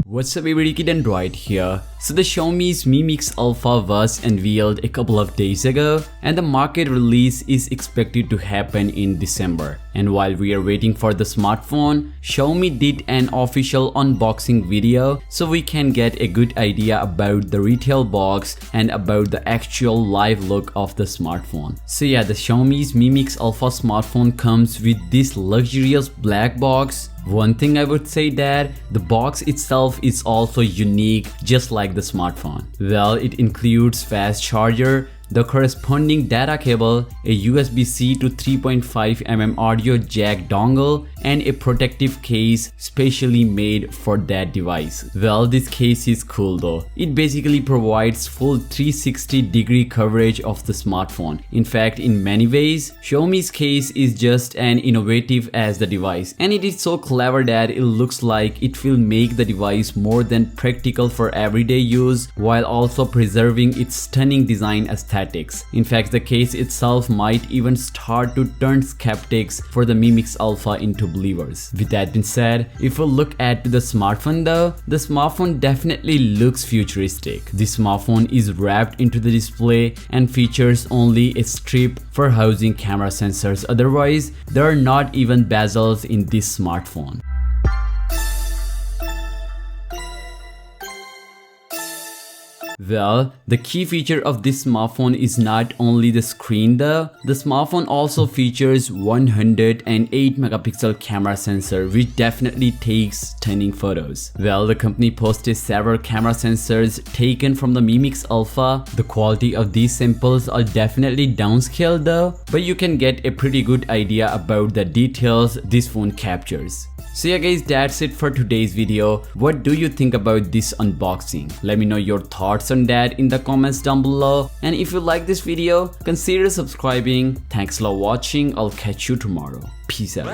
What's up everybody, Kid Android here. So the Xiaomi's Mi Mix Alpha was unveiled a couple of days ago and the market release is expected to happen in December. And while we are waiting for the smartphone, Xiaomi did an official unboxing video so we can get a good idea about the retail box and about the actual live look of the smartphone. So yeah, the Xiaomi's Mi Mix Alpha smartphone comes with this luxurious black box. One thing I would say that the box itself is also unique, just like the smartphone. Well, it includes fast charger, the corresponding data cable, a USB-C to 3.5mm audio jack dongle, and a protective case specially made for that device. Well, this case is cool though. It basically provides full 360-degree coverage of the smartphone. In fact, in many ways, Xiaomi's case is just as innovative as the device, and it is so clever that it looks like it will make the device more than practical for everyday use while also preserving its stunning design aesthetics. In fact, the case itself might even start to turn skeptics for the Mi Mix Alpha into believers. With that being said, if we look at the smartphone though, the smartphone definitely looks futuristic. The smartphone is wrapped into the display and features only a strip for housing camera sensors. Otherwise, there are not even bezels in this smartphone. Well, the key feature of this smartphone is not only the screen though. The smartphone also features 108 megapixel camera sensor, which definitely takes stunning photos. Well, the company posted several camera sensors taken from the Mi Mix Alpha. The quality of these samples are definitely downscaled though, but you can get a pretty good idea about the details this phone captures. So yeah guys, that's it for today's video. What do you think about this unboxing? Let me know your thoughts on that in the comments down below. And if you like this video, consider subscribing. Thanks for watching. I'll catch you tomorrow. Peace out.